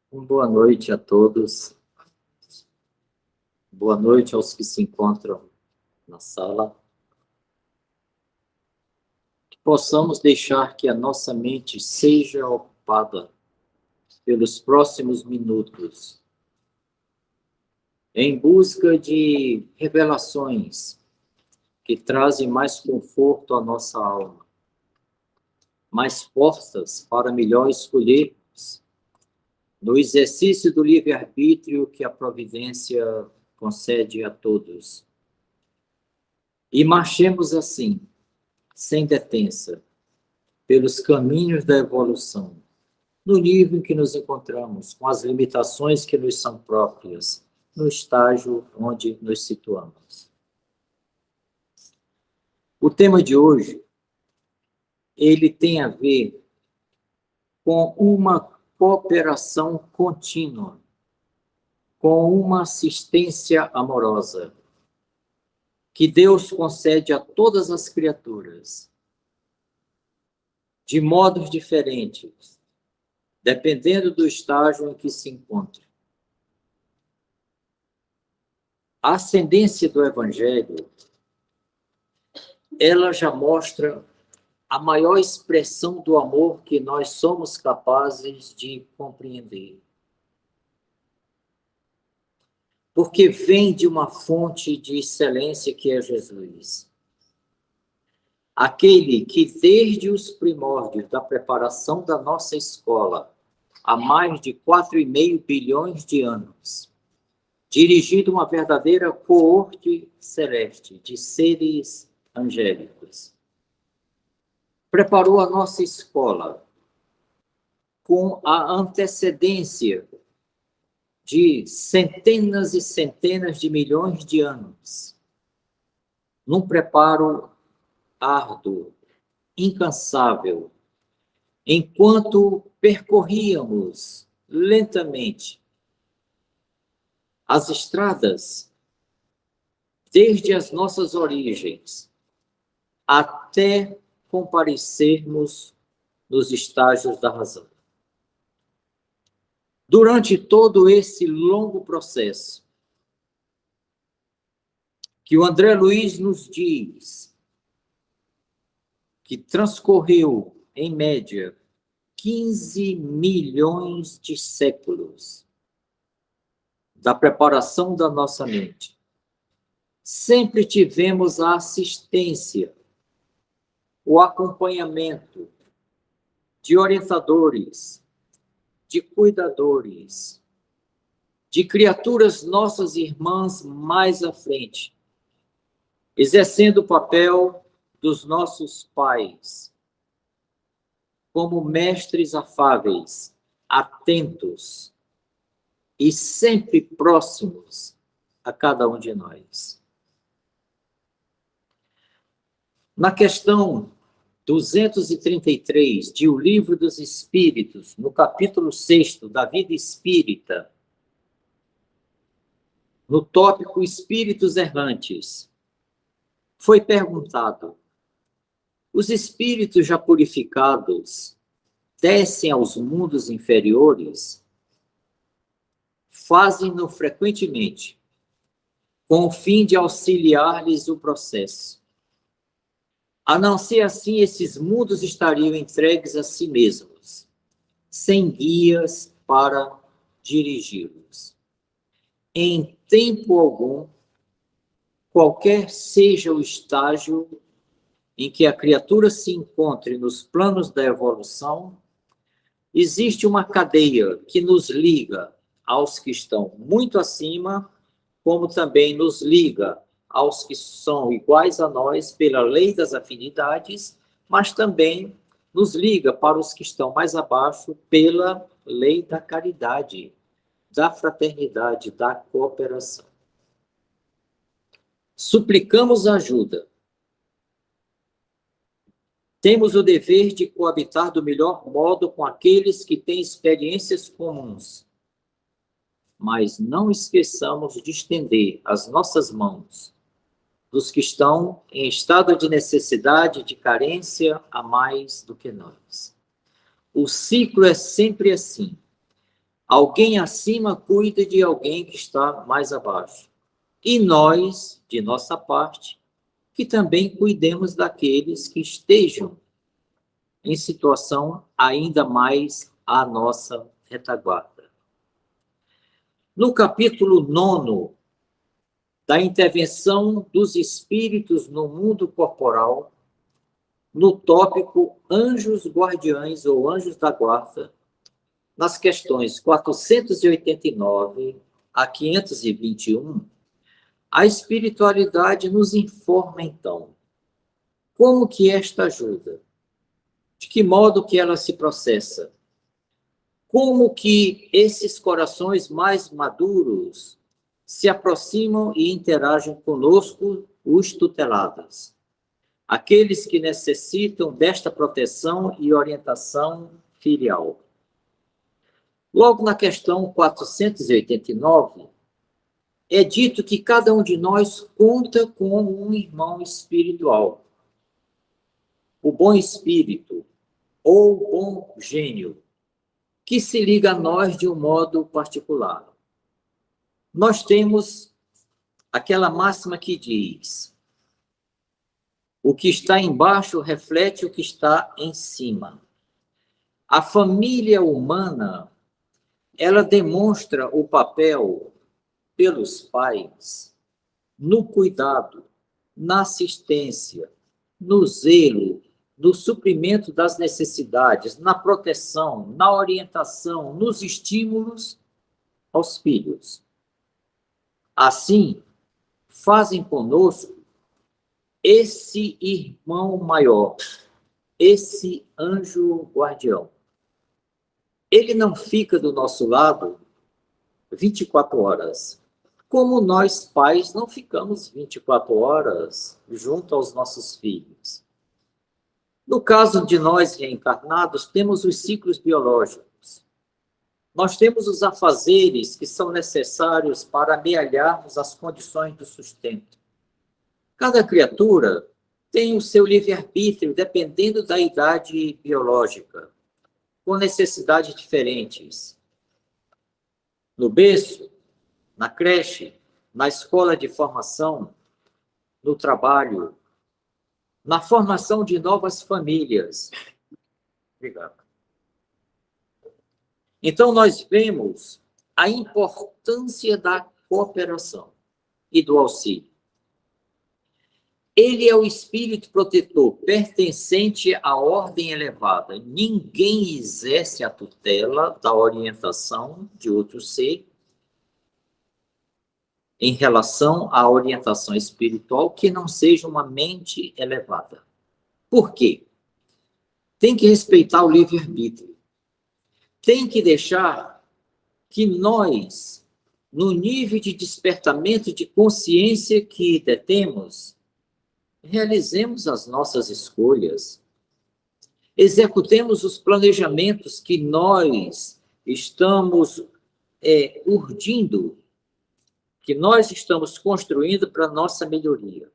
Boa noite a todos. Boa noite aos que se encontram na sala. Que possamos deixar que a nossa mente seja ocupada pelos próximos minutos em busca de revelações que trazem mais conforto à nossa alma, mais portas para melhor escolhermos no exercício do livre-arbítrio que a providência concede a todos. E marchemos assim, sem detença, pelos caminhos da evolução, no nível em que nos encontramos, com as limitações que nos são próprias, no estágio onde nos situamos. O tema de hoje, ele tem a ver com uma cooperação contínua, com uma assistência amorosa, que Deus concede a todas as criaturas, de modos diferentes, dependendo do estágio em que se encontra. A ascendência do Evangelho, ela já mostra a maior expressão do amor que nós somos capazes de compreender. Porque vem de uma fonte de excelência que é Jesus. Aquele que, desde os primórdios da preparação da nossa escola, há mais de 4,5 bilhões de anos, dirigindo uma verdadeira coorte celeste de seres angélicos, preparou a nossa escola com a antecedência de centenas e centenas de milhões de anos, num preparo árduo, incansável, enquanto percorríamos lentamente as estradas, desde as nossas origens, até comparecermos nos estágios da razão. Durante todo esse longo processo, que o André Luiz nos diz que transcorreu, em média, 15 milhões de séculos da preparação da nossa mente, sempre tivemos a assistência, o acompanhamento de orientadores, de cuidadores, de criaturas nossas irmãs mais à frente, exercendo o papel dos nossos pais, como mestres afáveis, atentos e sempre próximos a cada um de nós. Na questão 233 de O Livro dos Espíritos, no capítulo 6º da Vida Espírita, no tópico Espíritos Errantes, foi perguntado: os espíritos já purificados descem aos mundos inferiores? Fazem-no frequentemente, com o fim de auxiliar-lhes o processo. A não ser assim, esses mundos estariam entregues a si mesmos, sem guias para dirigi-los. Em tempo algum, qualquer seja o estágio em que a criatura se encontre nos planos da evolução, existe uma cadeia que nos liga aos que estão muito acima, como também nos liga aos que são iguais a nós pela lei das afinidades, mas também nos liga para os que estão mais abaixo pela lei da caridade, da fraternidade, da cooperação. Suplicamos ajuda. Temos o dever de coabitar do melhor modo com aqueles que têm experiências comuns, mas não esqueçamos de estender as nossas mãos dos que estão em estado de necessidade, de carência, a mais do que nós. O ciclo é sempre assim. Alguém acima cuida de alguém que está mais abaixo. E nós, de nossa parte, que também cuidemos daqueles que estejam em situação ainda mais à nossa retaguarda. No capítulo 9 da intervenção dos espíritos no mundo corporal, no tópico anjos guardiães ou anjos da guarda, nas questões 489 a 521, a espiritualidade nos informa, então, como que esta ajuda, de que modo que ela se processa, como que esses corações mais maduros se aproximam e interagem conosco, os tutelados, aqueles que necessitam desta proteção e orientação filial. Logo na questão 489, é dito que cada um de nós conta com um irmão espiritual. O bom espírito, ou bom gênio, que se liga a nós de um modo particular. Nós temos aquela máxima que diz: o que está embaixo reflete o que está em cima. A família humana, ela demonstra o papel pelos pais no cuidado, na assistência, no zelo, no suprimento das necessidades, na proteção, na orientação, nos estímulos aos filhos. Assim, fazem conosco esse irmão maior, esse anjo guardião. Ele não fica do nosso lado 24 horas, como nós pais não ficamos 24 horas junto aos nossos filhos. No caso de nós reencarnados, temos os ciclos biológicos. Nós temos os afazeres que são necessários para amealharmos as condições do sustento. Cada criatura tem o seu livre-arbítrio, dependendo da idade biológica, com necessidades diferentes. No berço, na creche, na escola de formação, no trabalho, na formação de novas famílias. Obrigado. Então, nós vemos a importância da cooperação e do auxílio. Ele é o espírito protetor pertencente à ordem elevada. Ninguém exerce a tutela da orientação de outro ser em relação à orientação espiritual que não seja uma mente elevada. Por quê? Tem que respeitar o livre-arbítrio. Tem que deixar que nós, no nível de despertamento de consciência que detemos, realizemos as nossas escolhas, executemos os planejamentos que nós estamos urdindo, que nós estamos construindo para a nossa melhoria.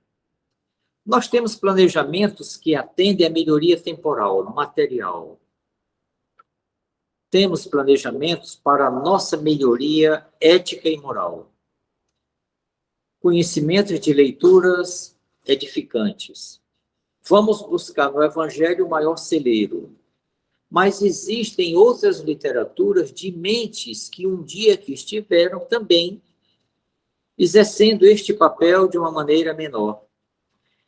Nós temos planejamentos que atendem à melhoria temporal, material. Temos planejamentos para a nossa melhoria ética e moral. Conhecimentos de leituras edificantes. Vamos buscar no Evangelho o maior celeiro. Mas existem outras literaturas de mentes que um dia aqui estiveram também exercendo este papel de uma maneira menor.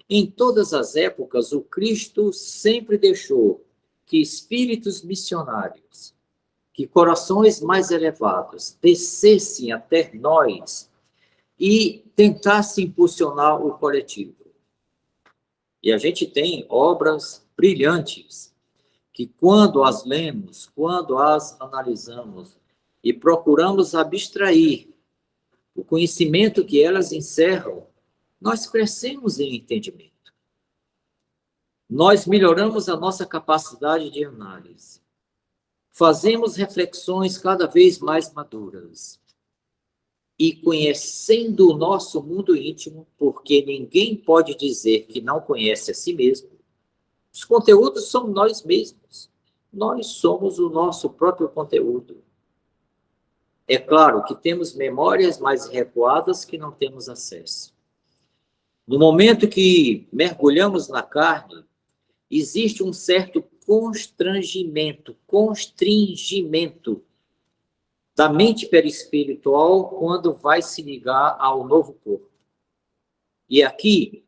Em todas as épocas, o Cristo sempre deixou que espíritos missionários, que corações mais elevados descessem até nós e tentassem impulsionar o coletivo. E a gente tem obras brilhantes que, quando as lemos, quando as analisamos e procuramos abstrair o conhecimento que elas encerram, nós crescemos em entendimento. Nós melhoramos a nossa capacidade de análise. Fazemos reflexões cada vez mais maduras. E conhecendo o nosso mundo íntimo, porque ninguém pode dizer que não conhece a si mesmo, os conteúdos somos nós mesmos. Nós somos o nosso próprio conteúdo. É claro que temos memórias mais recuadas que não temos acesso. No momento que mergulhamos na carne, existe um certo constringimento da mente perispiritual quando vai se ligar ao novo corpo. E aqui,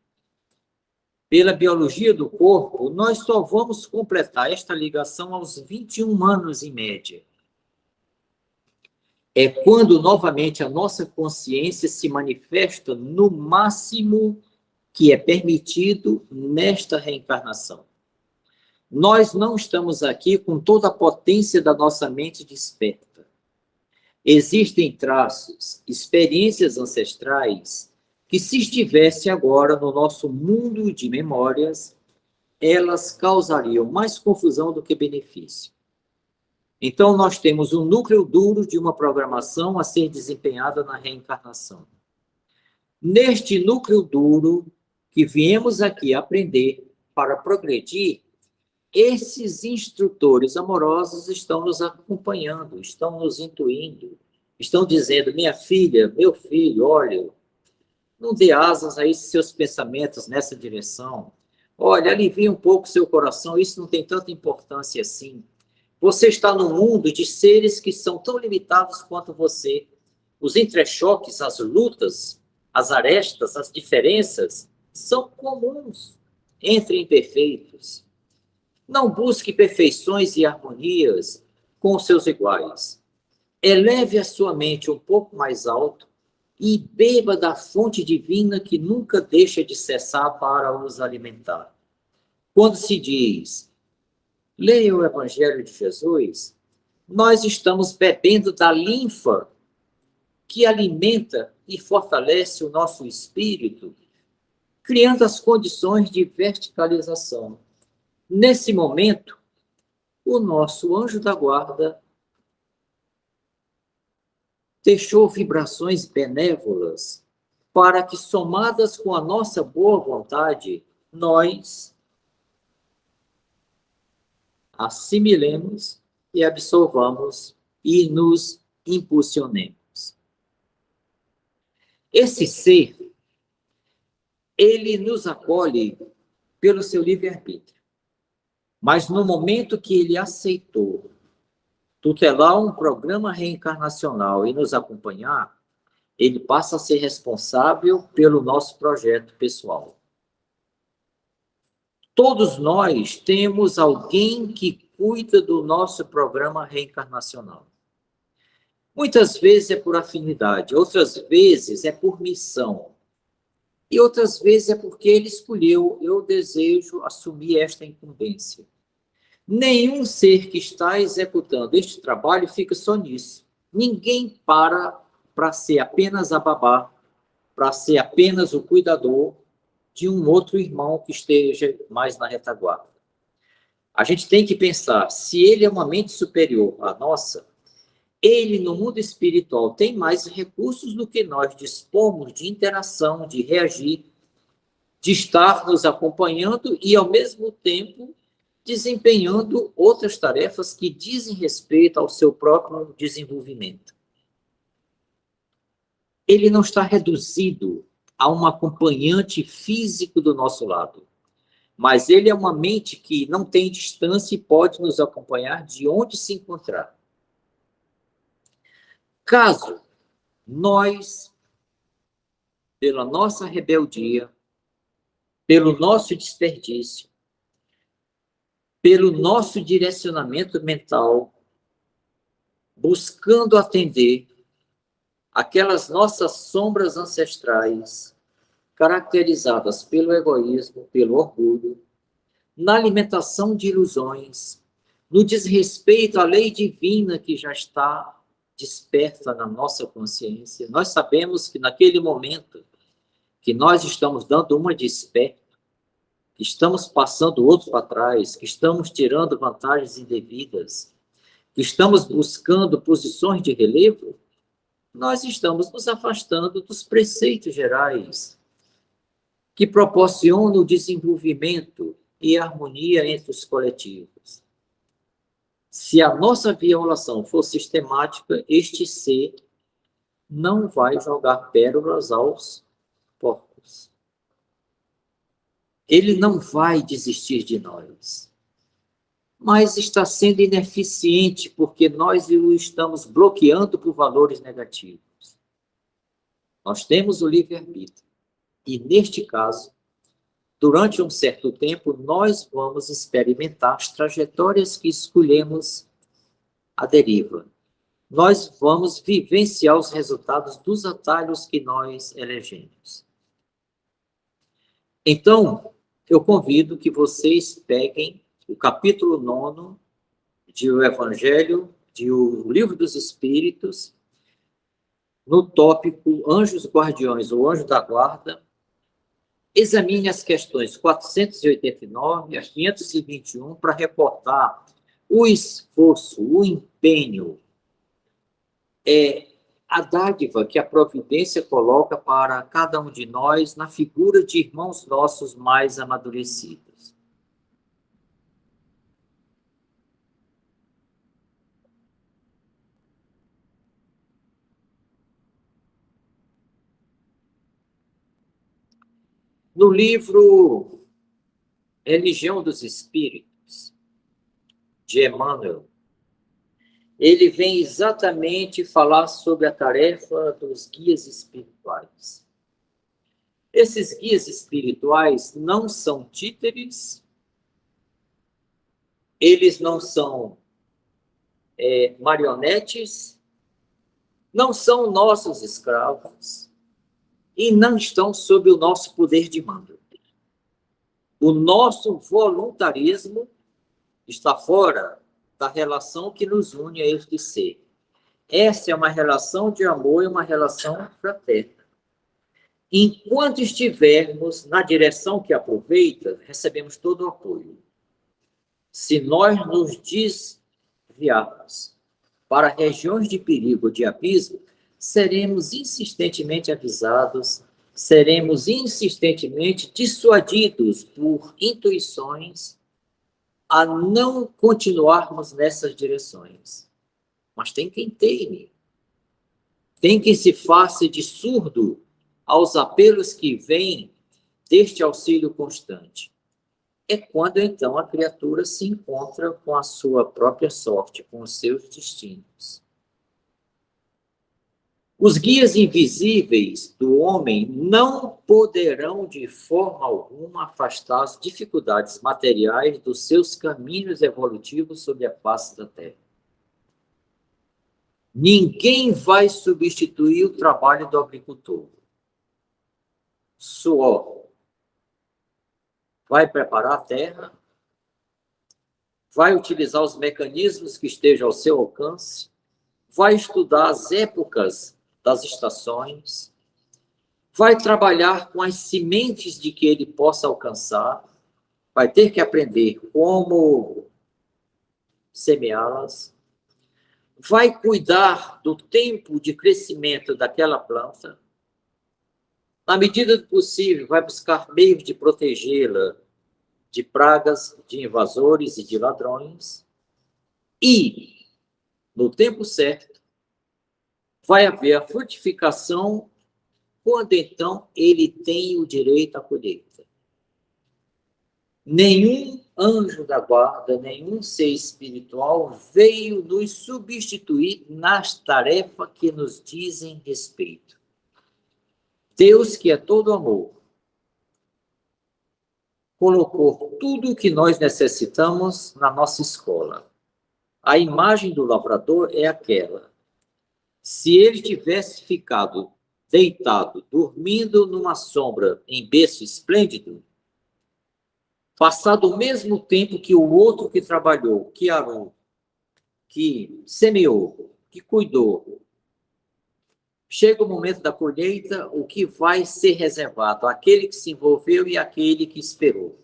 pela biologia do corpo, nós só vamos completar esta ligação aos 21 anos em média. É quando novamente a nossa consciência se manifesta no máximo que é permitido nesta reencarnação. Nós não estamos aqui com toda a potência da nossa mente desperta. Existem traços, experiências ancestrais que, se estivesse agora no nosso mundo de memórias, elas causariam mais confusão do que benefício. Então, nós temos um núcleo duro de uma programação a ser desempenhada na reencarnação. Neste núcleo duro que viemos aqui aprender para progredir, esses instrutores amorosos estão nos acompanhando, estão nos intuindo, estão dizendo, minha filha, meu filho, olha, não dê asas a esses seus pensamentos nessa direção. Olha, alivia um pouco seu coração, isso não tem tanta importância assim. Você está num mundo de seres que são tão limitados quanto você. Os entrechoques, as lutas, as arestas, as diferenças são comuns entre imperfeitos. Não busque perfeições e harmonias com os seus iguais. Eleve a sua mente um pouco mais alto e beba da fonte divina que nunca deixa de cessar para os alimentar. Quando se diz, leia o Evangelho de Jesus, nós estamos bebendo da linfa que alimenta e fortalece o nosso espírito, criando as condições de verticalização. Nesse momento, o nosso anjo da guarda deixou vibrações benévolas para que, somadas com a nossa boa vontade, nós assimilemos e absorvamos e nos impulsionemos. Esse ser, ele nos acolhe pelo seu livre-arbítrio. Mas no momento que ele aceitou tutelar um programa reencarnacional e nos acompanhar, ele passa a ser responsável pelo nosso projeto pessoal. Todos nós temos alguém que cuida do nosso programa reencarnacional. Muitas vezes é por afinidade, outras vezes é por missão. E outras vezes é porque ele escolheu, eu desejo assumir esta incumbência. Nenhum ser que está executando este trabalho fica só nisso. Ninguém para ser apenas a babá, para ser apenas o cuidador de um outro irmão que esteja mais na retaguarda. A gente tem que pensar, se ele é uma mente superior à nossa, ele no mundo espiritual tem mais recursos do que nós dispomos de interação, de reagir, de estar nos acompanhando e, ao mesmo tempo, desempenhando outras tarefas que dizem respeito ao seu próprio desenvolvimento. Ele não está reduzido a um acompanhante físico do nosso lado, mas ele é uma mente que não tem distância e pode nos acompanhar de onde se encontrar. Caso nós, pela nossa rebeldia, pelo nosso desperdício, pelo nosso direcionamento mental, buscando atender aquelas nossas sombras ancestrais, caracterizadas pelo egoísmo, pelo orgulho, na alimentação de ilusões, no desrespeito à lei divina que já está desperta na nossa consciência. Nós sabemos que naquele momento que nós estamos dando uma desperta, que estamos passando outro para trás, que estamos tirando vantagens indevidas, que estamos buscando posições de relevo, nós estamos nos afastando dos preceitos gerais que proporcionam o desenvolvimento e harmonia entre os coletivos. Se a nossa violação for sistemática, este ser não vai jogar pérolas aos porcos. Ele não vai desistir de nós, mas está sendo ineficiente porque nós o estamos bloqueando por valores negativos. Nós temos o livre-arbítrio. E, neste caso, durante um certo tempo, nós vamos experimentar as trajetórias que escolhemos à deriva. Nós vamos vivenciar os resultados dos atalhos que nós elegemos. Então, eu convido que vocês peguem o capítulo 9 de O Evangelho, de O Livro dos Espíritos, no tópico Anjos Guardiões, ou Anjo da Guarda. Examine as questões 489 a 521 para reportar o esforço, o empenho, a dádiva que a providência coloca para cada um de nós na figura de irmãos nossos mais amadurecidos. No livro Religião dos Espíritos, de Emmanuel, ele vem exatamente falar sobre a tarefa dos guias espirituais. Esses guias espirituais não são títeres, eles não são marionetes, não são nossos escravos e não estão sob o nosso poder de mando. O nosso voluntarismo está fora da relação que nos une a este ser. Essa é uma relação de amor e uma relação fraterna. Enquanto estivermos na direção que aproveita, recebemos todo o apoio. Se nós nos desviarmos para regiões de perigo, de abismo, seremos insistentemente avisados, seremos insistentemente dissuadidos por intuições a não continuarmos nessas direções. Mas tem quem teime, tem quem se faça de surdo aos apelos que vêm deste auxílio constante. É quando, então, a criatura se encontra com a sua própria sorte, com os seus destinos. Os guias invisíveis do homem não poderão, de forma alguma, afastar as dificuldades materiais dos seus caminhos evolutivos sobre a face da Terra. Ninguém vai substituir o trabalho do agricultor. Suor. Vai preparar a terra, vai utilizar os mecanismos que estejam ao seu alcance, vai estudar as épocas das estações, vai trabalhar com as sementes de que ele possa alcançar, vai ter que aprender como semeá-las, vai cuidar do tempo de crescimento daquela planta, na medida do possível, vai buscar meios de protegê-la de pragas, de invasores e de ladrões. E, no tempo certo, vai haver a frutificação quando, então, ele tem o direito à colheita. Nenhum anjo da guarda, nenhum ser espiritual veio nos substituir nas tarefas que nos dizem respeito. Deus, que é todo amor, colocou tudo o que nós necessitamos na nossa escola. A imagem do lavrador é aquela. Se ele tivesse ficado deitado, dormindo numa sombra em berço esplêndido, passado o mesmo tempo que o outro que trabalhou, que arou, que semeou, que cuidou, chega o momento da colheita, o que vai ser reservado? Aquele que se envolveu e aquele que esperou.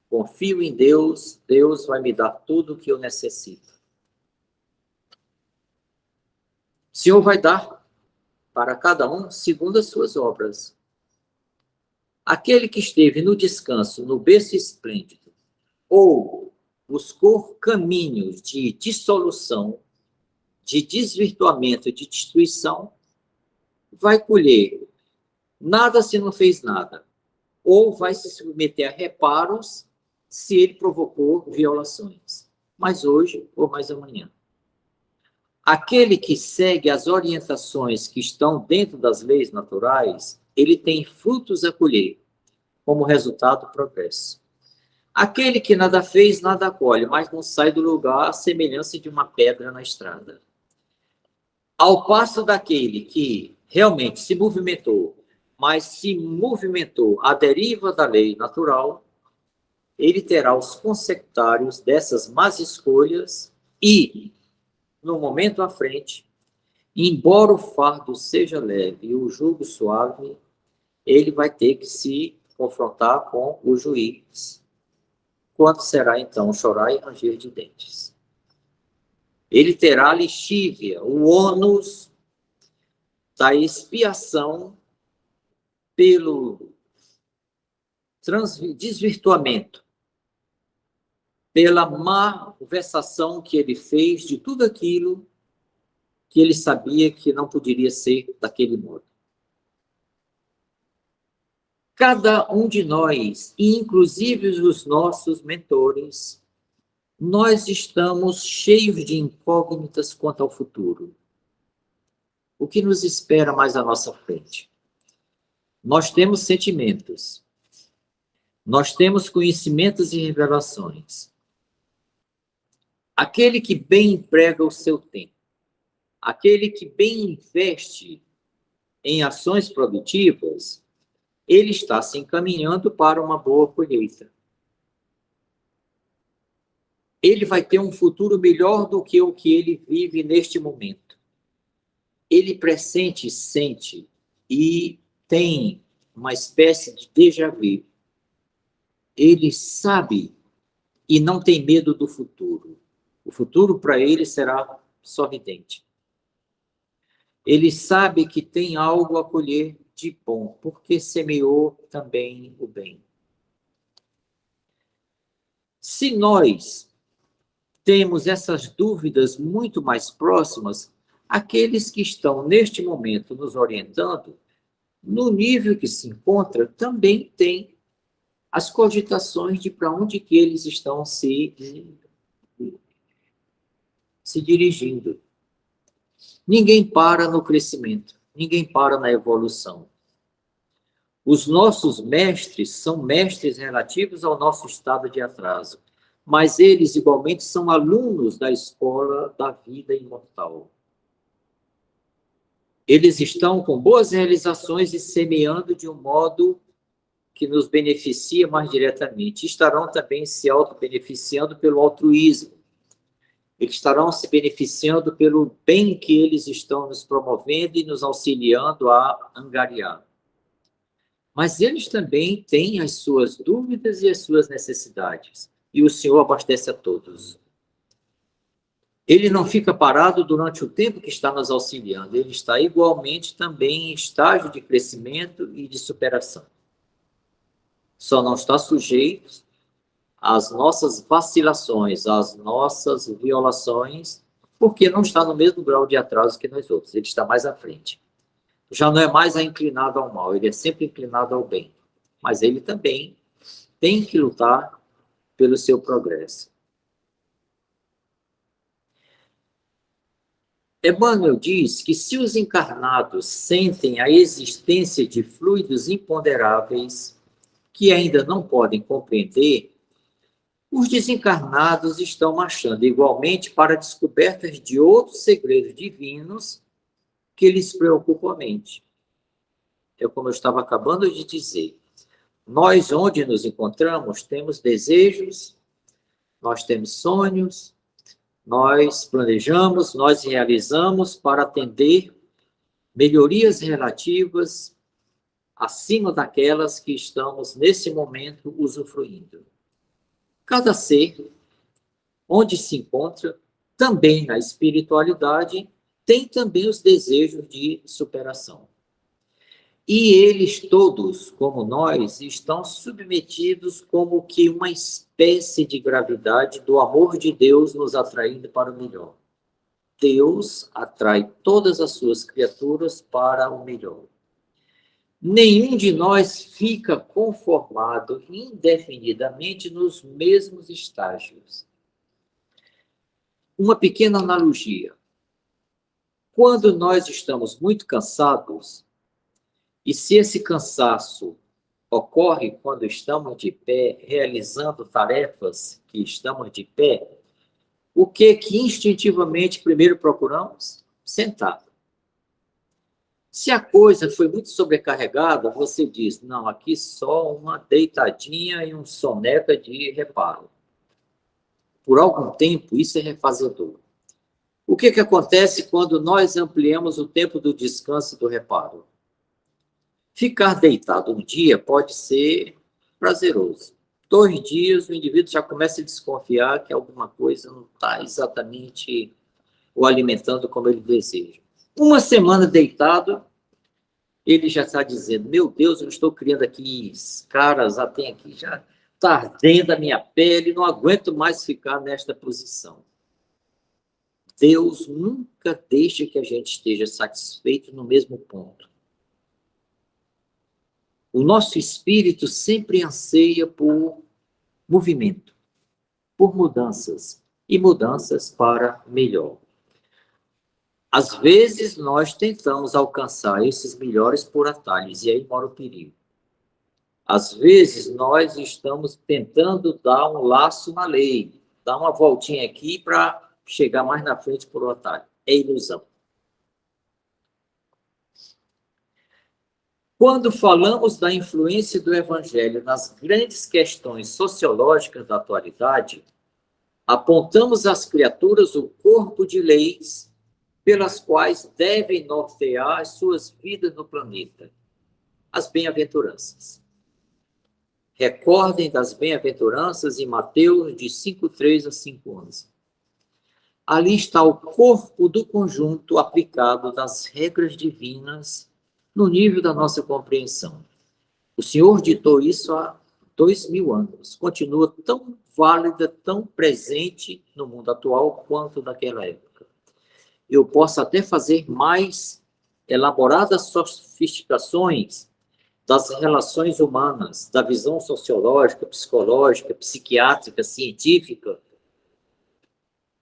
Confio em Deus, Deus vai me dar tudo o que eu necessito. O Senhor vai dar para cada um segundo as suas obras. Aquele que esteve no descanso, no berço esplêndido, ou buscou caminhos de dissolução, de desvirtuamento, de destruição, vai colher nada se não fez nada, ou vai se submeter a reparos se ele provocou violações, mais hoje ou mais amanhã. Aquele que segue as orientações que estão dentro das leis naturais, ele tem frutos a colher, como resultado do progresso. Aquele que nada fez, nada colhe, mas não sai do lugar à semelhança de uma pedra na estrada. Ao passo daquele que realmente se movimentou, mas se movimentou à deriva da lei natural, ele terá os consecutários dessas más escolhas e, no momento à frente, embora o fardo seja leve e o jugo suave, ele vai ter que se confrontar com o juiz. Quando será, então, chorar e ranger de dentes? Ele terá a lixívia, o ônus da expiação pelo desvirtuamento, pela malversação que ele fez de tudo aquilo que ele sabia que não poderia ser daquele modo. Cada um de nós, inclusive os nossos mentores, nós estamos cheios de incógnitas quanto ao futuro. O que nos espera mais à nossa frente? Nós temos sentimentos, nós temos conhecimentos e revelações. Aquele que bem emprega o seu tempo, aquele que bem investe em ações produtivas, ele está se encaminhando para uma boa colheita. Ele vai ter um futuro melhor do que o que ele vive neste momento. Ele pressente, sente e tem uma espécie de déjà vu. Ele sabe e não tem medo do futuro. O futuro para ele será sorridente. Ele sabe que tem algo a colher de bom, porque semeou também o bem. Se nós temos essas dúvidas muito mais próximas, aqueles que estão neste momento nos orientando, no nível que se encontra, também têm as cogitações de para onde que eles estão se dirigindo. Ninguém para no crescimento, ninguém para na evolução. Os nossos mestres são mestres relativos ao nosso estado de atraso, mas eles igualmente são alunos da escola da vida imortal. Eles estão com boas realizações e semeando de um modo que nos beneficia mais diretamente. Estarão também se auto-beneficiando pelo altruísmo. Eles estarão se beneficiando pelo bem que eles estão nos promovendo e nos auxiliando a angariar. Mas eles também têm as suas dúvidas e as suas necessidades. E o Senhor abastece a todos. Ele não fica parado durante o tempo que está nos auxiliando. Ele está igualmente também em estágio de crescimento e de superação. Só não está sujeito às nossas vacilações, às nossas violações, porque não está no mesmo grau de atraso que nós outros. Ele está mais à frente. Já não é mais inclinado ao mal, ele é sempre inclinado ao bem. Mas ele também tem que lutar pelo seu progresso. Emmanuel diz que se os encarnados sentem a existência de fluidos imponderáveis que ainda não podem compreender, os desencarnados estão marchando igualmente para descobertas de outros segredos divinos que lhes preocupam a mente. É como eu estava acabando de dizer. Nós, onde nos encontramos, temos desejos, nós temos sonhos, nós planejamos, nós realizamos para atender melhorias relativas acima daquelas que estamos, nesse momento, usufruindo. Cada ser, onde se encontra, também na espiritualidade, tem também os desejos de superação. E eles todos, como nós, estão submetidos como que uma espécie de gravidade do amor de Deus nos atraindo para o melhor. Deus atrai todas as suas criaturas para o melhor. Nenhum de nós fica conformado indefinidamente nos mesmos estágios. Uma pequena analogia. Quando nós estamos muito cansados, e se esse cansaço ocorre quando estamos de pé, realizando tarefas que estamos de pé, o que instintivamente primeiro procuramos? Sentar. Se a coisa foi muito sobrecarregada, você diz, não, aqui só uma deitadinha e um soneca de reparo. Por algum tempo, isso é refazedor. O que acontece quando nós ampliamos o tempo do descanso e do reparo? Ficar deitado um dia pode ser prazeroso. 2 dias, o indivíduo já começa a desconfiar que alguma coisa não está exatamente o alimentando como ele deseja. Uma semana deitado, ele já está dizendo, meu Deus, eu estou criando aqui caras, até aqui, já está ardendo a minha pele, não aguento mais ficar nesta posição. Deus nunca deixa que a gente esteja satisfeito no mesmo ponto. O nosso espírito sempre anseia por movimento, por mudanças, e mudanças para melhor. Às vezes, nós tentamos alcançar esses melhores por atalhos, e aí mora o perigo. Às vezes, nós estamos tentando dar um laço na lei, dar uma voltinha aqui para chegar mais na frente por um atalho. É ilusão. Quando falamos da influência do Evangelho nas grandes questões sociológicas da atualidade, apontamos às criaturas o corpo de leis pelas quais devem nortear as suas vidas no planeta. As bem-aventuranças. Recordem das bem-aventuranças em Mateus, de 5:3 a 5:11. Ali está o corpo do conjunto aplicado das regras divinas no nível da nossa compreensão. O Senhor ditou isso há 2000 anos. Continua tão válida, tão presente no mundo atual quanto naquela época. Eu posso até fazer mais elaboradas sofisticações das relações humanas, da visão sociológica, psicológica, psiquiátrica, científica.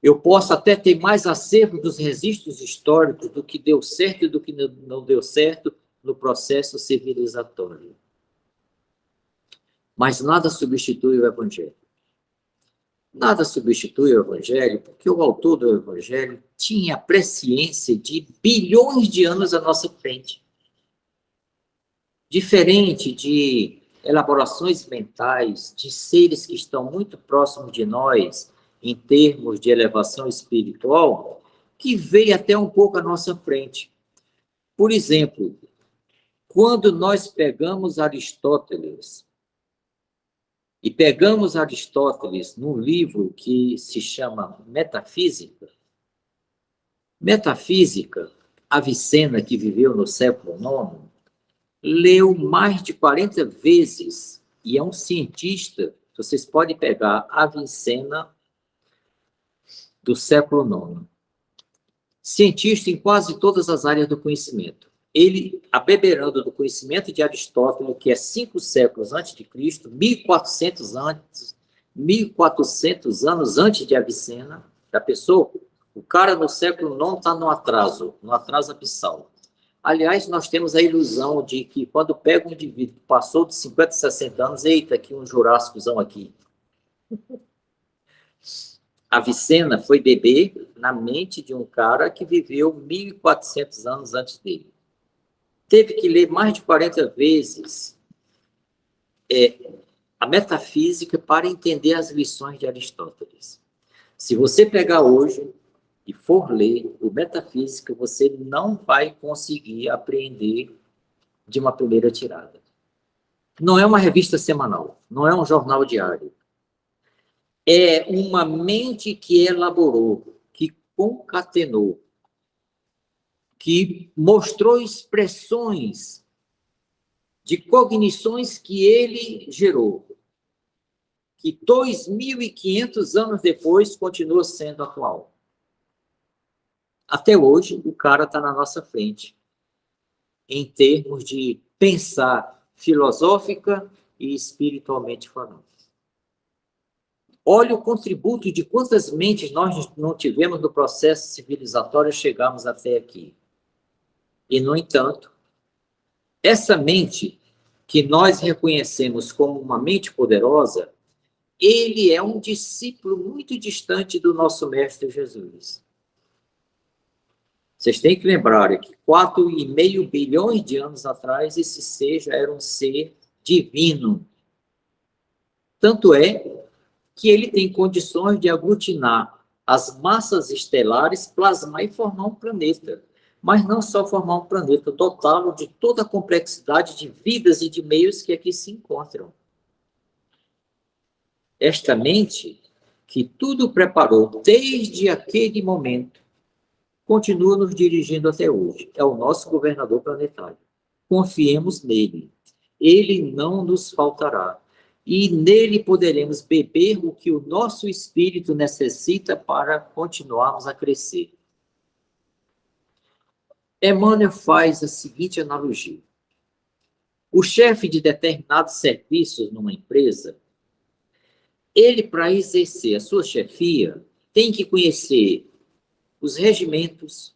Eu posso até ter mais acervo dos registros históricos do que deu certo e do que não deu certo no processo civilizatório. Mas nada substitui o Evangelho. Nada substitui o Evangelho, porque o autor do Evangelho tinha a presciência de bilhões de anos à nossa frente. Diferente de elaborações mentais de seres que estão muito próximos de nós, em termos de elevação espiritual, que veio até um pouco à nossa frente. Por exemplo, quando nós pegamos Aristóteles, e pegamos Aristóteles num livro que se chama Metafísica. Metafísica, Avicena, que viveu no século IX, leu mais de 40 vezes, e é um cientista, vocês podem pegar Avicena do século IX. Cientista em quase todas as áreas do conhecimento. Ele, abeberando do conhecimento de Aristóteles, que é 5 séculos antes de Cristo, 1400 anos antes de Avicena, da pessoa, o cara no século IX está no atraso abissal. Aliás, nós temos a ilusão de que quando pega um indivíduo que passou de 50, 60 anos, eita, aqui um jurássicozão aqui. Avicena foi bebê na mente de um cara que viveu 1400 anos antes dele. Teve que ler mais de 40 vezes a metafísica para entender as lições de Aristóteles. Se você pegar hoje e for ler o Metafísica, você não vai conseguir apreender de uma primeira tirada. Não é uma revista semanal, não é um jornal diário. É uma mente que elaborou, que concatenou, que mostrou expressões de cognições que ele gerou, que 2.500 anos depois continua sendo atual. Até hoje, o cara está na nossa frente, em termos de pensar filosófica e espiritualmente falando. Olha o contributo de quantas mentes nós não tivemos no processo civilizatório chegarmos até aqui. E, no entanto, essa mente que nós reconhecemos como uma mente poderosa, ele é um discípulo muito distante do nosso Mestre Jesus. Vocês têm que lembrar que 4,5 bilhões de anos atrás, esse ser já era um ser divino. Tanto é que ele tem condições de aglutinar as massas estelares, plasmar e formar um planeta. Mas não só formar um planeta, dotá-lo de toda a complexidade de vidas e de meios que aqui se encontram. Esta mente, que tudo preparou desde aquele momento, continua nos dirigindo até hoje. É o nosso governador planetário. Confiemos nele. Ele não nos faltará. E nele poderemos beber o que o nosso espírito necessita para continuarmos a crescer. Emmanuel faz a seguinte analogia. O chefe de determinados serviços numa empresa, ele, para exercer a sua chefia, tem que conhecer os regimentos,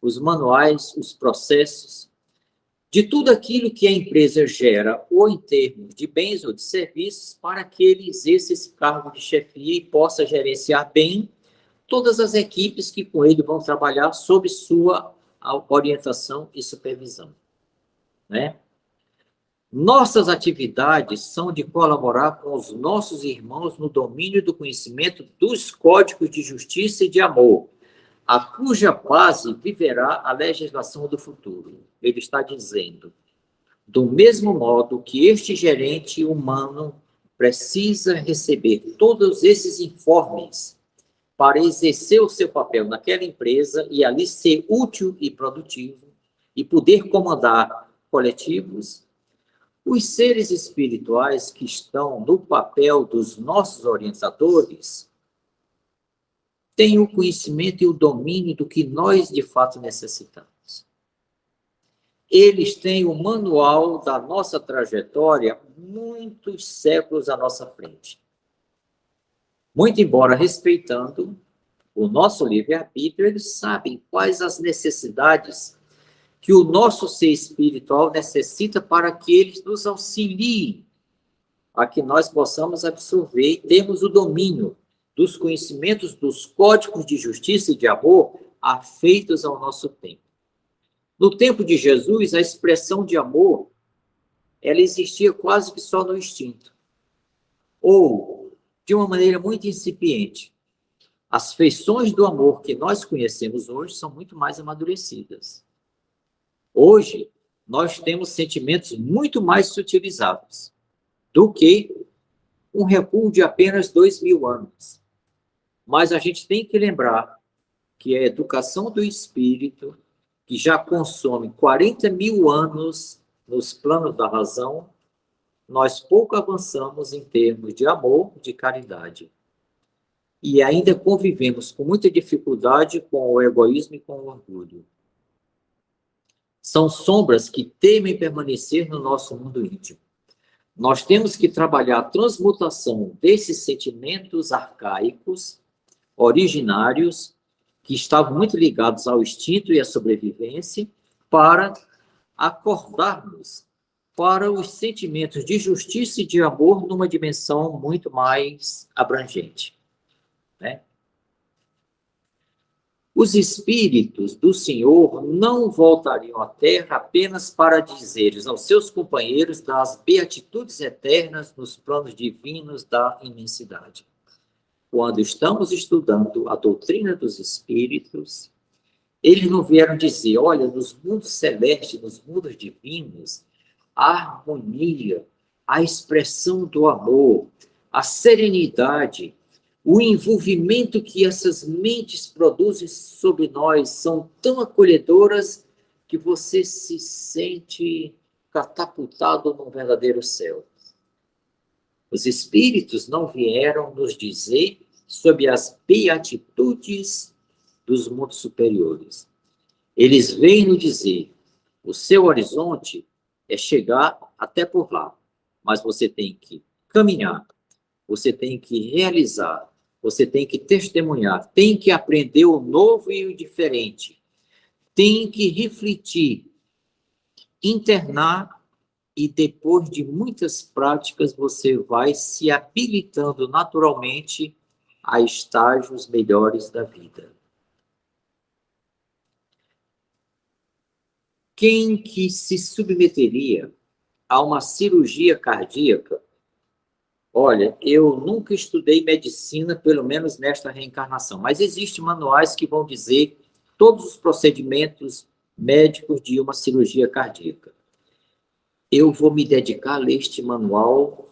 os manuais, os processos, de tudo aquilo que a empresa gera, ou em termos de bens ou de serviços, para que ele exerça esse cargo de chefia e possa gerenciar bem todas as equipes que com ele vão trabalhar sob sua orientação e supervisão, né? Nossas atividades são de colaborar com os nossos irmãos no domínio do conhecimento dos códigos de justiça e de amor, a cuja base viverá a legislação do futuro. Ele está dizendo, do mesmo modo que este gerente humano precisa receber todos esses informes para exercer o seu papel naquela empresa e ali ser útil e produtivo e poder comandar coletivos, os seres espirituais que estão no papel dos nossos orientadores têm o conhecimento e o domínio do que nós de fato necessitamos. Eles têm o manual da nossa trajetória muitos séculos à nossa frente. Muito embora respeitando o nosso livre-arbítrio, eles sabem quais as necessidades que o nosso ser espiritual necessita para que eles nos auxiliem a que nós possamos absorver e termos o domínio dos conhecimentos dos códigos de justiça e de amor afeitos ao nosso tempo. No tempo de Jesus, a expressão de amor, ela existia quase que só no instinto, ou de uma maneira muito incipiente. As feições do amor que nós conhecemos hoje são muito mais amadurecidas. Hoje, nós temos sentimentos muito mais sutilizados do que um recuo de apenas 2.000 anos. Mas a gente tem que lembrar que a educação do espírito, que já consome 40.000 anos nos planos da razão, nós pouco avançamos em termos de amor, de caridade. E ainda convivemos com muita dificuldade com o egoísmo e com o orgulho. São sombras que temem permanecer no nosso mundo íntimo. Nós temos que trabalhar a transmutação desses sentimentos arcaicos, originários, que estavam muito ligados ao instinto e à sobrevivência, para acordarmos para os sentimentos de justiça e de amor numa dimensão muito mais abrangente, né? Os espíritos do Senhor não voltariam à Terra apenas para dizeres aos seus companheiros das beatitudes eternas nos planos divinos da imensidade. Quando estamos estudando a doutrina dos espíritos, eles não vieram dizer, olha, nos mundos celestes, nos mundos divinos, a harmonia, a expressão do amor, a serenidade, o envolvimento que essas mentes produzem sobre nós são tão acolhedoras que você se sente catapultado num verdadeiro céu. Os Espíritos não vieram nos dizer sobre as beatitudes dos mundos superiores. Eles vêm nos dizer, o seu horizonte é chegar até por lá, mas você tem que caminhar, você tem que realizar, você tem que testemunhar, tem que aprender o novo e o diferente, tem que refletir, internar, e depois de muitas práticas você vai se habilitando naturalmente a estágios melhores da vida. Quem que se submeteria a uma cirurgia cardíaca? Olha, eu nunca estudei medicina, pelo menos nesta reencarnação, mas existem manuais que vão dizer todos os procedimentos médicos de uma cirurgia cardíaca. Eu vou me dedicar a ler este manual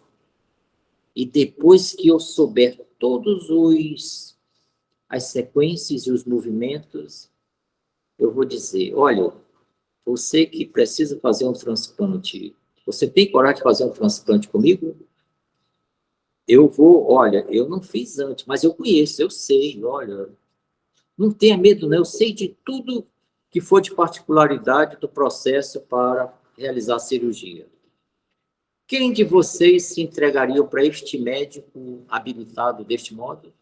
e depois que eu souber todos as sequências e os movimentos, eu vou dizer, olha, você que precisa fazer um transplante, você tem coragem de fazer um transplante comigo? Eu vou, olha, eu não fiz antes, mas eu conheço, eu sei, olha, não tenha medo, não, eu sei de tudo que for de particularidade do processo para realizar a cirurgia. Quem de vocês se entregaria para este médico habilitado deste modo?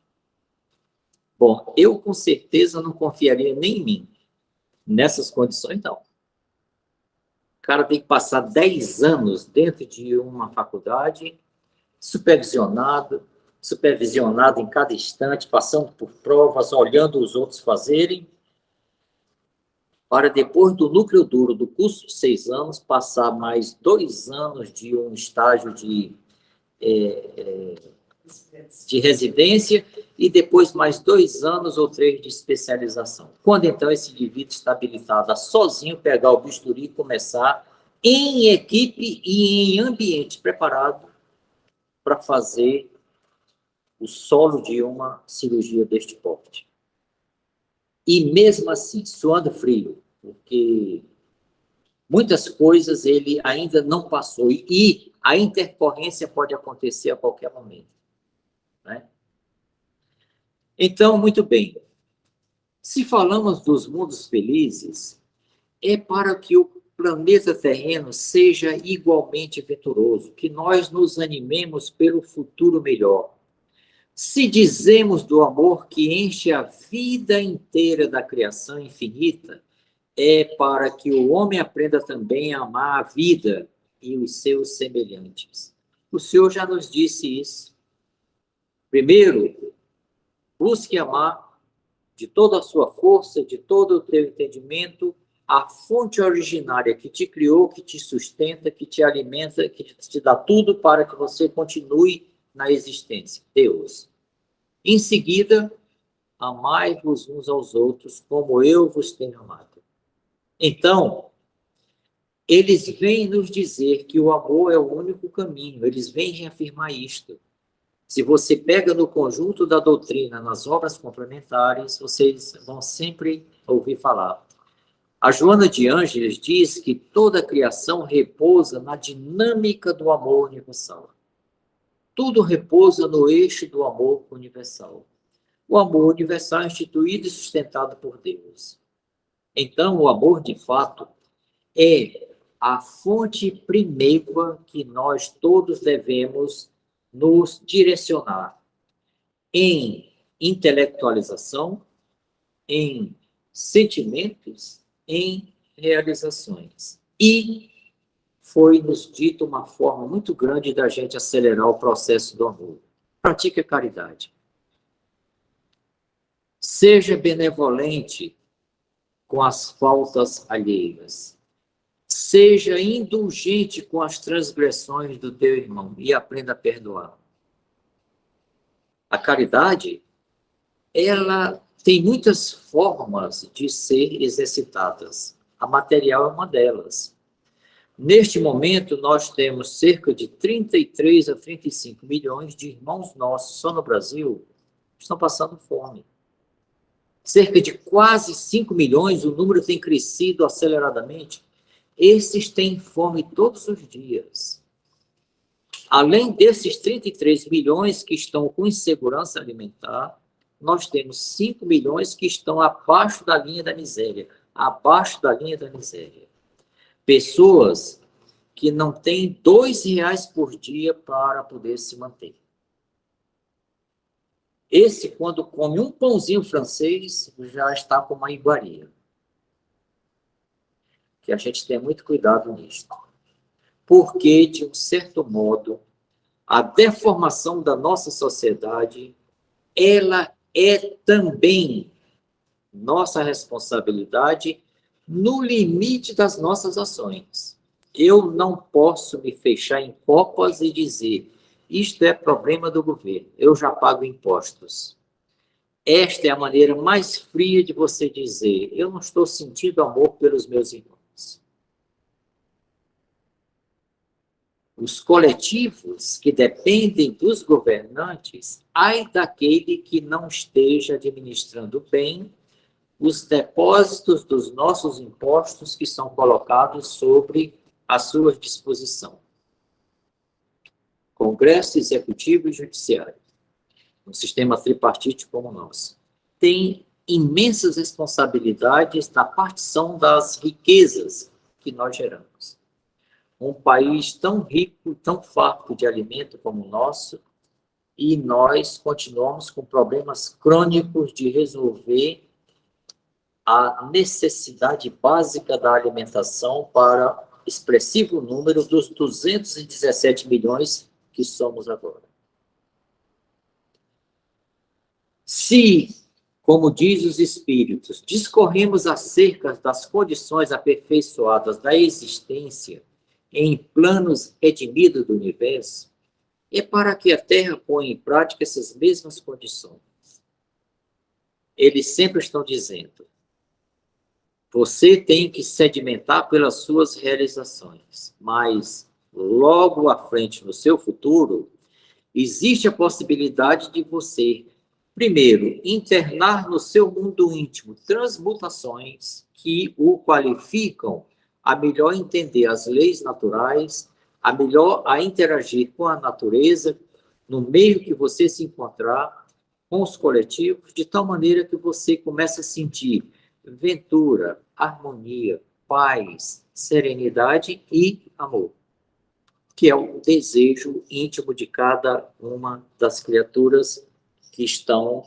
Bom, eu com certeza não confiaria nem em mim. Nessas condições, não. O cara tem que passar 10 anos dentro de uma faculdade, supervisionado em cada instante, passando por provas, olhando os outros fazerem, para depois do núcleo duro do curso de 6 anos, passar mais 2 anos de um estágio de residência e depois mais 2 anos ou 3 de especialização. Quando então esse indivíduo está habilitado a sozinho pegar o bisturi e começar em equipe e em ambiente preparado para fazer o solo de uma cirurgia deste porte. E mesmo assim, suando frio, porque muitas coisas ele ainda não passou e a intercorrência pode acontecer a qualquer momento, né? Então, muito bem. Se falamos dos mundos felizes, é para que o planeta terreno seja igualmente venturoso, que nós nos animemos pelo futuro melhor. Se dizemos do amor que enche a vida inteira da criação infinita, é para que o homem aprenda também a amar a vida e os seus semelhantes. O Senhor já nos disse isso. Primeiro, busque amar de toda a sua força, de todo o teu entendimento, a fonte originária que te criou, que te sustenta, que te alimenta, que te dá tudo para que você continue na existência, Deus. Em seguida, amai-vos uns aos outros como eu vos tenho amado. Então, eles vêm nos dizer que o amor é o único caminho, eles vêm reafirmar isto. Se você pega no conjunto da doutrina, nas obras complementares, vocês vão sempre ouvir falar. A Joana de Ângeles diz que toda a criação repousa na dinâmica do amor universal. Tudo repousa no eixo do amor universal. O amor universal é instituído e sustentado por Deus. Então, o amor, de fato, é a fonte primeiva que nós todos devemos nos direcionar em intelectualização, em sentimentos, em realizações. E foi-nos dito uma forma muito grande da gente acelerar o processo do amor. Pratique a caridade. Seja benevolente com as faltas alheias. Seja indulgente com as transgressões do teu irmão e aprenda a perdoar. A caridade, ela tem muitas formas de ser exercitadas. A material é uma delas. Neste momento, nós temos cerca de 33 a 35 milhões de irmãos nossos, só no Brasil, que estão passando fome. Cerca de quase 5 milhões, o número tem crescido aceleradamente, Esses têm fome todos os dias. Além desses 33 milhões que estão com insegurança alimentar, nós temos 5 milhões que estão abaixo da linha da miséria. Abaixo da linha da miséria. Pessoas que não têm R$ 2 por dia para poder se manter. Esse, quando come um pãozinho francês, já está com uma iguaria. Que a gente tenha muito cuidado nisso. Porque, de um certo modo, a deformação da nossa sociedade, ela é também nossa responsabilidade no limite das nossas ações. Eu não posso me fechar em copas e dizer, isto é problema do governo, eu já pago impostos. Esta é a maneira mais fria de você dizer, eu não estou sentindo amor pelos meus irmãos. Os coletivos que dependem dos governantes, ai daquele que não esteja administrando bem os depósitos dos nossos impostos que são colocados sobre a sua disposição. Congresso, Executivo e Judiciário, um sistema tripartite como o nosso, tem imensas responsabilidades na partição das riquezas que nós geramos. Um país tão rico, tão farto de alimento como o nosso, e nós continuamos com problemas crônicos de resolver a necessidade básica da alimentação para expressivo número dos 217 milhões que somos agora. Se, como diz os Espíritos, discorremos acerca das condições aperfeiçoadas da existência em planos redimidos do universo, é para que a Terra ponha em prática essas mesmas condições. Eles sempre estão dizendo, você tem que sedimentar pelas suas realizações, mas logo à frente, no seu futuro, existe a possibilidade de você, primeiro, internar no seu mundo íntimo transmutações que o qualificam a melhor entender as leis naturais, a melhor a interagir com a natureza, no meio que você se encontrar, com os coletivos, de tal maneira que você começa a sentir ventura, harmonia, paz, serenidade e amor, que é o desejo íntimo de cada uma das criaturas que estão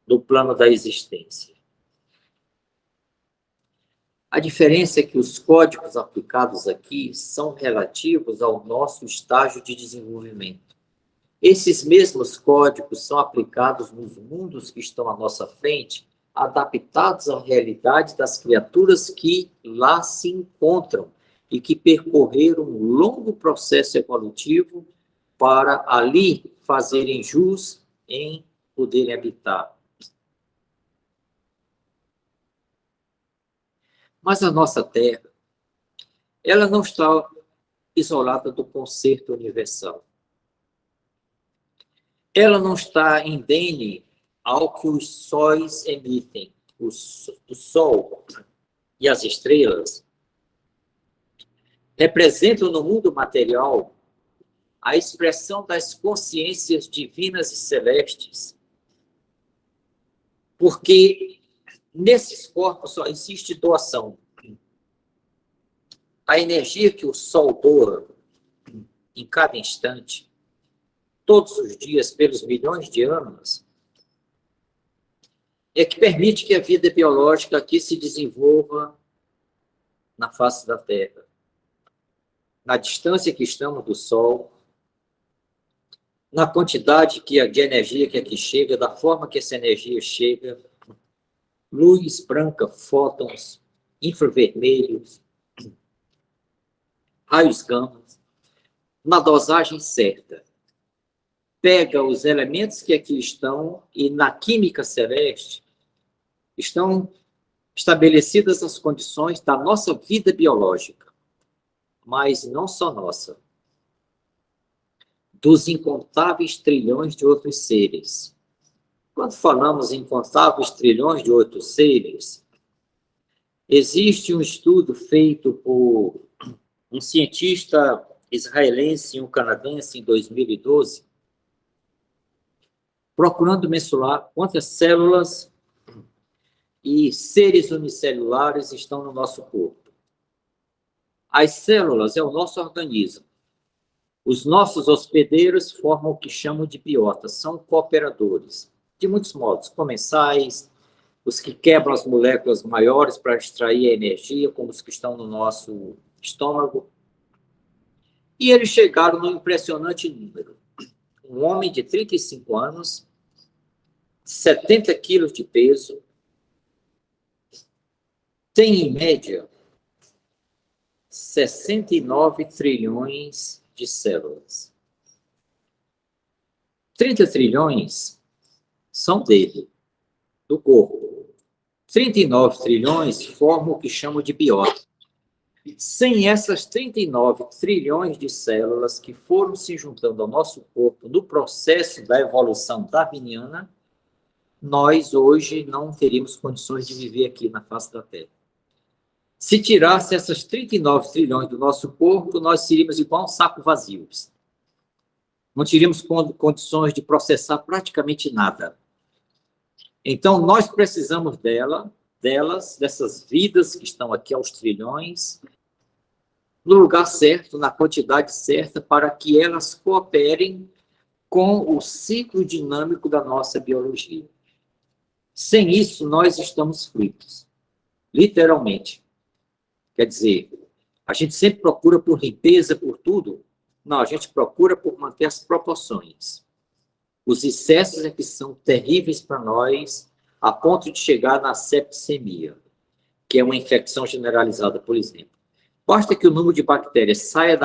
no plano da existência. A diferença é que os códigos aplicados aqui são relativos ao nosso estágio de desenvolvimento. Esses mesmos códigos são aplicados nos mundos que estão à nossa frente, adaptados à realidade das criaturas que lá se encontram e que percorreram um longo processo evolutivo para ali fazerem jus em poderem habitar. Mas a nossa Terra, ela não está isolada do concerto universal. Ela não está indene ao que os sóis emitem. O Sol e as estrelas representam no mundo material a expressão das consciências divinas e celestes, porque nesses corpos só existe doação. A energia que o Sol doa em cada instante, todos os dias, pelos milhões de anos, é que permite que a vida biológica aqui se desenvolva na face da Terra. Na distância que estamos do Sol, na quantidade de energia que aqui chega, da forma que essa energia chega, luz branca, fótons, infravermelhos, raios gama, na dosagem certa. Pega os elementos que aqui estão e na química celeste estão estabelecidas as condições da nossa vida biológica, mas não só nossa, dos incontáveis trilhões de outros seres. Quando falamos em incontáveis trilhões de outros seres, Existe um estudo feito por um cientista israelense e um canadense em 2012, procurando mensurar quantas células e seres unicelulares estão no nosso corpo. As células é o nosso organismo. Os nossos hospedeiros formam o que chamam de biotas, são cooperadores, de muitos modos, comensais, os que quebram as moléculas maiores para extrair a energia, como os que estão no nosso estômago. E eles chegaram num impressionante número. Um homem de 35 anos, 70 quilos de peso, tem, em média, 69 trilhões de células. 30 trilhões são dele, do corpo. 39 trilhões formam o que chamam de biota. Sem essas 39 trilhões de células que foram se juntando ao nosso corpo no processo da evolução darwiniana, nós hoje não teríamos condições de viver aqui na face da Terra. Se tirasse essas 39 trilhões do nosso corpo, nós seríamos igual um saco vazio. Não teríamos condições de processar praticamente nada. Então, nós precisamos dessas vidas que estão aqui aos trilhões, no lugar certo, na quantidade certa, para que elas cooperem com o ciclo dinâmico da nossa biologia. Sem isso, nós estamos fritos, literalmente. Quer dizer, a gente sempre procura por limpeza, por tudo. Não, a gente procura por manter as proporções. Os excessos é que são terríveis para nós, a ponto de chegar na septicemia, que é uma infecção generalizada, por exemplo. Basta que o número de bactérias saia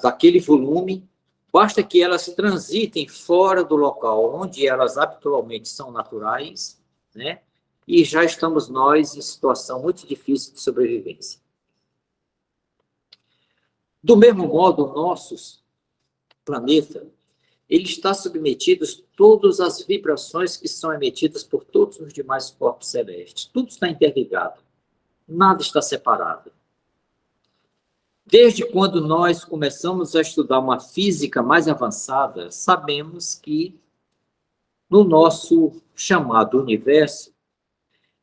daquele volume, basta que elas transitem fora do local onde elas habitualmente são naturais, né? E já estamos nós em situação muito difícil de sobrevivência. Do mesmo modo, o nosso planeta, ele está submetido a todas as vibrações que são emitidas por todos os demais corpos celestes. Tudo está interligado. Nada está separado. Desde quando nós começamos a estudar uma física mais avançada, sabemos que no nosso chamado universo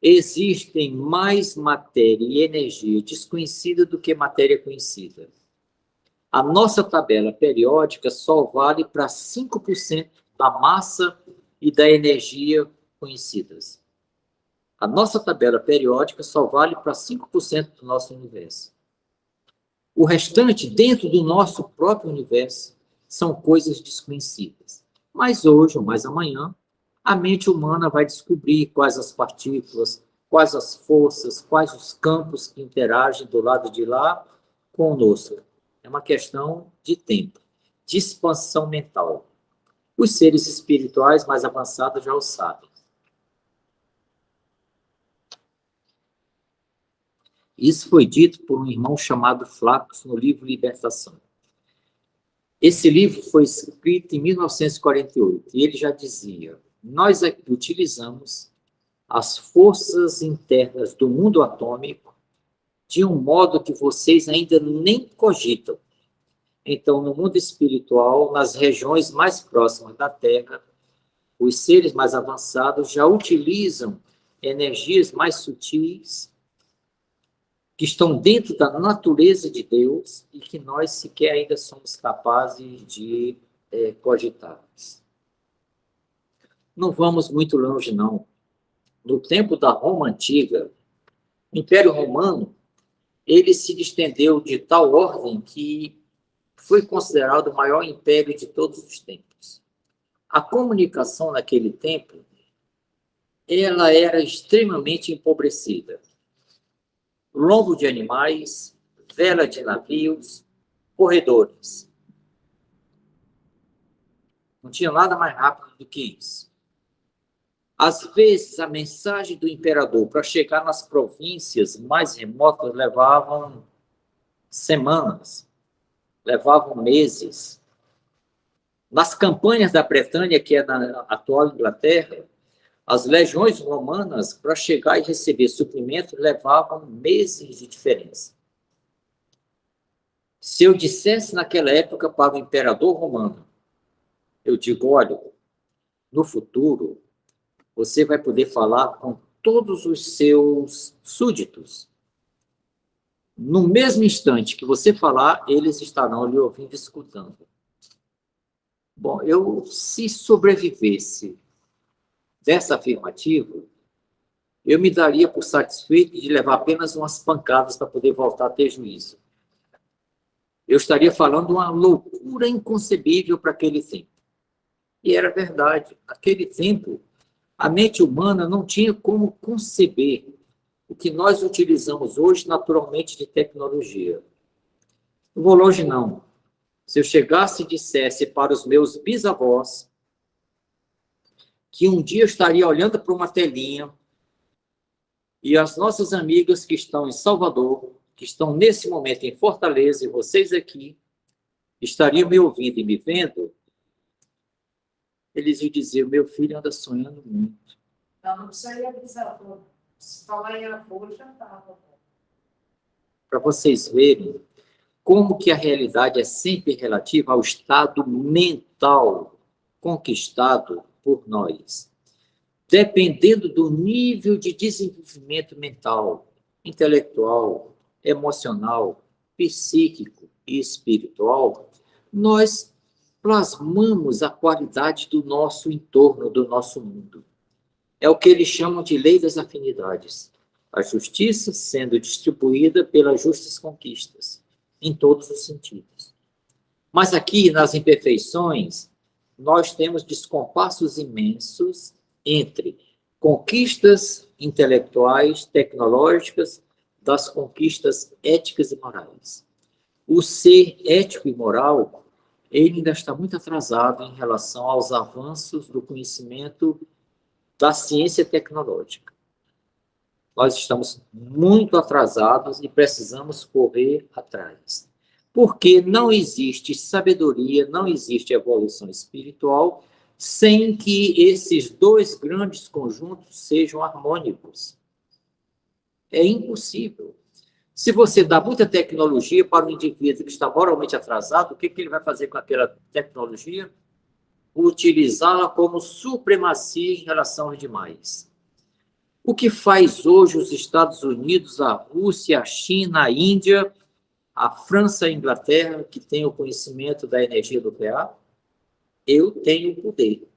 existem mais matéria e energia desconhecida do que matéria conhecida. A nossa tabela periódica só vale para 5% da massa e da energia conhecidas. A nossa tabela periódica só vale para 5% do nosso universo. O restante, dentro do nosso próprio universo, são coisas desconhecidas. Mas hoje, ou mais amanhã, a mente humana vai descobrir quais as partículas, quais as forças, quais os campos que interagem do lado de lá conosco. É uma questão de tempo, de expansão mental. Os seres espirituais mais avançados já o sabem. Isso foi dito por um irmão chamado Flaccus no livro Libertação. Esse livro foi escrito em 1948 e ele já dizia: nós aqui utilizamos as forças internas do mundo atômico de um modo que vocês ainda nem cogitam. Então, no mundo espiritual, nas regiões mais próximas da Terra, os seres mais avançados já utilizam energias mais sutis que estão dentro da natureza de Deus e que nós sequer ainda somos capazes de cogitar. Não vamos muito longe, não. No tempo da Roma Antiga, o Império Romano, ele se estendeu de tal ordem que foi considerado o maior império de todos os tempos. A comunicação naquele tempo, ela era extremamente empobrecida. Lombo de animais, vela de navios, corredores. Não tinha nada mais rápido do que isso. Às vezes, a mensagem do imperador para chegar nas províncias mais remotas levavam semanas, levavam meses. Nas campanhas da Bretanha, que é na atual Inglaterra, As legiões romanas, para chegar e receber suprimento, levavam meses de diferença. Se eu dissesse naquela época para o imperador romano, eu digo, olha, no futuro, você vai poder falar com todos os seus súditos. No mesmo instante que você falar, eles estarão lhe ouvindo e escutando. Bom, se sobrevivesse dessa afirmativa, eu me daria por satisfeito de levar apenas umas pancadas para poder voltar a ter juízo. Eu estaria falando uma loucura inconcebível para aquele tempo. E era verdade. Naquele tempo, a mente humana não tinha como conceber o que nós utilizamos hoje naturalmente de tecnologia. Não vou longe, não. Se eu chegasse e dissesse para os meus bisavós que um dia eu estaria olhando para uma telinha e as nossas amigas que estão em Salvador, que estão nesse momento em Fortaleza, e vocês aqui, estariam me ouvindo e me vendo, eles iam dizer, meu filho anda sonhando muito. Não precisa bisavô. Se falar em avô, já estava. Para vocês verem como que a realidade é sempre relativa ao estado mental conquistado por nós. Dependendo do nível de desenvolvimento mental, intelectual, emocional, psíquico e espiritual, nós plasmamos a qualidade do nosso entorno, do nosso mundo. É o que eles chamam de lei das afinidades. A justiça sendo distribuída pelas justas conquistas, em todos os sentidos. Mas aqui, nas imperfeições, nós temos descompassos imensos entre conquistas intelectuais, tecnológicas, das conquistas éticas e morais. O ser ético e moral, ele ainda está muito atrasado em relação aos avanços do conhecimento da ciência tecnológica. Nós estamos muito atrasados e precisamos correr atrás. Porque não existe sabedoria, não existe evolução espiritual sem que esses dois grandes conjuntos sejam harmônicos. É impossível. Se você dá muita tecnologia para um indivíduo que está moralmente atrasado, o que ele vai fazer com aquela tecnologia? Utilizá-la como supremacia em relação aos demais. O que faz hoje os Estados Unidos, a Rússia, a China, a Índia, a França e a Inglaterra, que têm o conhecimento da energia nuclear? Eu tenho poder.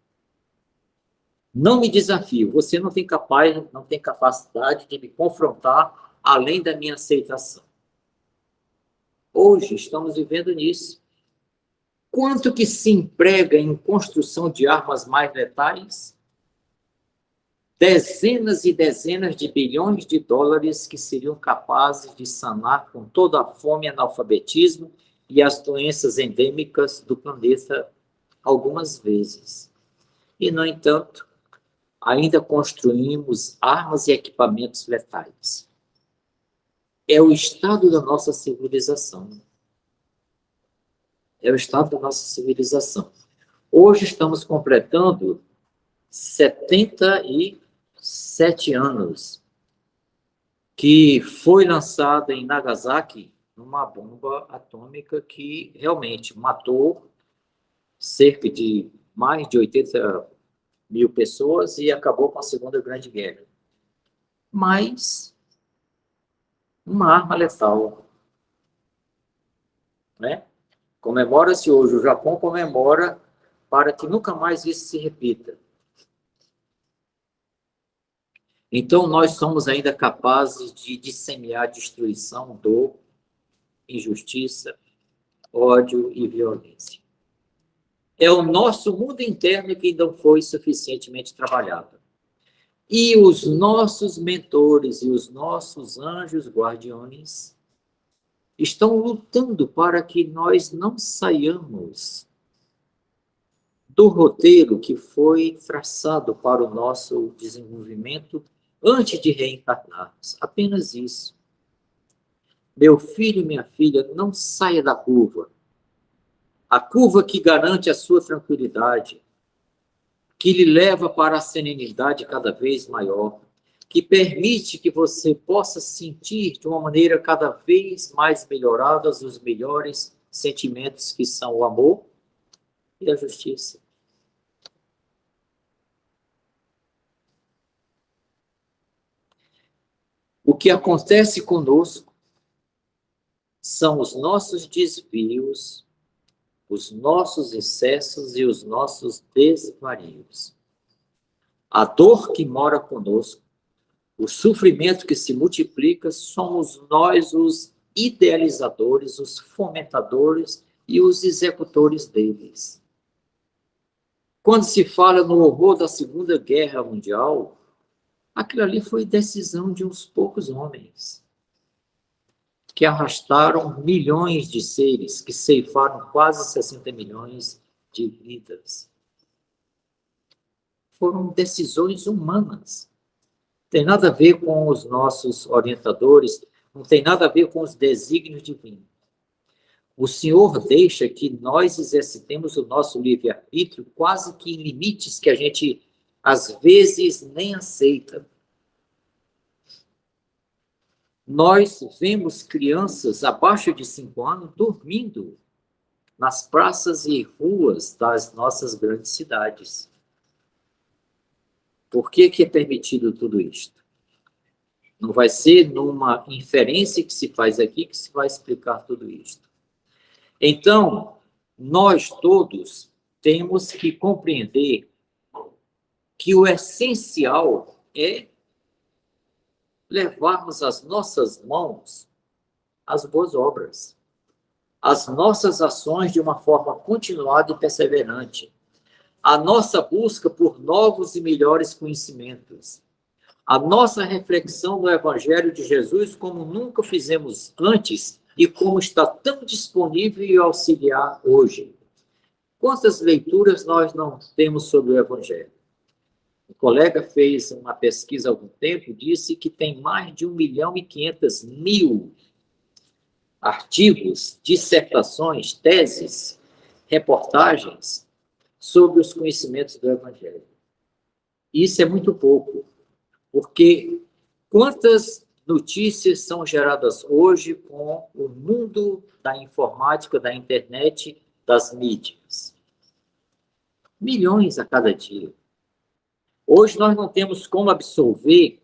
Não me desafio. Você não tem capacidade de me confrontar além da minha aceitação. Hoje estamos vivendo nisso. Quanto que se emprega em construção de armas mais letais? Dezenas e dezenas de bilhões de dólares que seriam capazes de sanar com toda a fome, analfabetismo e as doenças endêmicas do planeta algumas vezes. E, no entanto, ainda construímos armas e equipamentos letais. É o estado da nossa civilização. É o estado da nossa civilização. Hoje estamos completando 77 anos que foi lançada em Nagasaki uma bomba atômica que realmente matou cerca de mais de 80 mil pessoas e acabou com a Segunda Grande Guerra. Mas uma arma letal, né? Comemora-se hoje, o Japão comemora para que nunca mais isso se repita. Então, nós somos ainda capazes de disseminar destruição, dor, injustiça, ódio e violência. É o nosso mundo interno que não foi suficientemente trabalhado. E os nossos mentores e os nossos anjos guardiões estão lutando para que nós não saiamos do roteiro que foi traçado para o nosso desenvolvimento antes de reencarnarmos. Apenas isso. Meu filho e minha filha, não saia da curva. A curva que garante a sua tranquilidade, que lhe leva para a serenidade cada vez maior, que permite que você possa sentir de uma maneira cada vez mais melhorada os melhores sentimentos que são o amor e a justiça. O que acontece conosco são os nossos desvios, os nossos excessos e os nossos desvarios. A dor que mora conosco, o sofrimento que se multiplica, somos nós os idealizadores, os fomentadores e os executores deles. Quando se fala no horror da Segunda Guerra Mundial, aquilo ali foi decisão de uns poucos homens, que arrastaram milhões de seres, que ceifaram quase 60 milhões de vidas. Foram decisões humanas. Não tem nada a ver com os nossos orientadores, não tem nada a ver com os desígnios divinos. O Senhor deixa que nós exercitemos o nosso livre-arbítrio quase que em limites que a gente, às vezes, nem aceita. Nós vemos crianças abaixo de 5 anos dormindo nas praças e ruas das nossas grandes cidades. Por que é permitido tudo isto? Não vai ser numa inferência que se faz aqui que se vai explicar tudo isto. Então, nós todos temos que compreender que o essencial é levarmos as nossas mãos às boas obras, as nossas ações de uma forma continuada e perseverante, a nossa busca por novos e melhores conhecimentos, a nossa reflexão no Evangelho de Jesus como nunca fizemos antes e como está tão disponível e auxiliar hoje. Quantas leituras nós não temos sobre o Evangelho? Um colega fez uma pesquisa há algum tempo, disse que tem mais de 1.500.000 artigos, dissertações, teses, reportagens sobre os conhecimentos do Evangelho. Isso é muito pouco, porque quantas notícias são geradas hoje com o mundo da informática, da internet, das mídias? Milhões a cada dia. Hoje nós não temos como absorver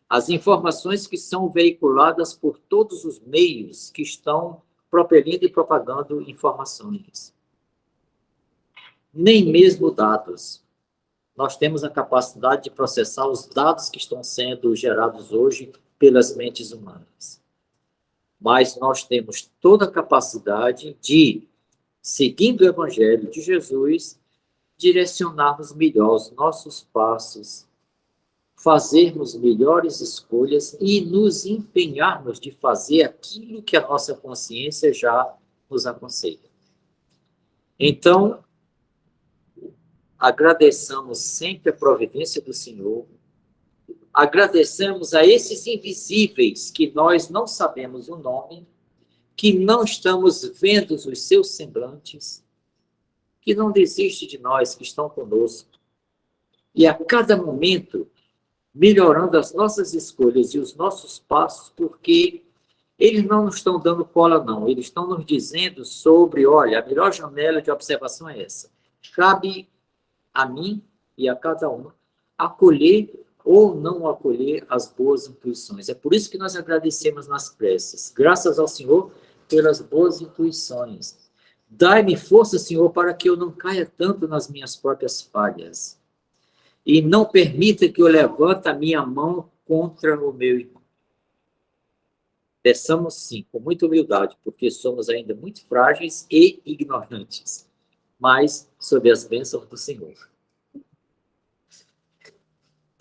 as informações que são veiculadas por todos os meios que estão propelindo e propagando informações. Nem mesmo dados. Nós temos a capacidade de processar os dados que estão sendo gerados hoje pelas mentes humanas. Mas nós temos toda a capacidade de, seguindo o Evangelho de Jesus, direcionarmos melhor os nossos passos, fazermos melhores escolhas e nos empenharmos de fazer aquilo que a nossa consciência já nos aconselha. Então, agradeçamos sempre a providência do Senhor, agradecemos a esses invisíveis que nós não sabemos o nome, que não estamos vendo os seus semblantes, que não desiste de nós, que estão conosco. E a cada momento, melhorando as nossas escolhas e os nossos passos, porque eles não nos estão dando cola, não. Eles estão nos dizendo sobre, olha, a melhor janela de observação é essa. Cabe a mim e a cada um acolher ou não acolher as boas intuições. É por isso que nós agradecemos nas preces. Graças ao Senhor pelas boas intuições. Dai-me força, Senhor, para que eu não caia tanto nas minhas próprias falhas. E não permita que eu levante a minha mão contra o meu irmão. Peçamos sim, com muita humildade, porque somos ainda muito frágeis e ignorantes, mas sob as bênçãos do Senhor. Muito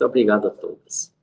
obrigado a todos.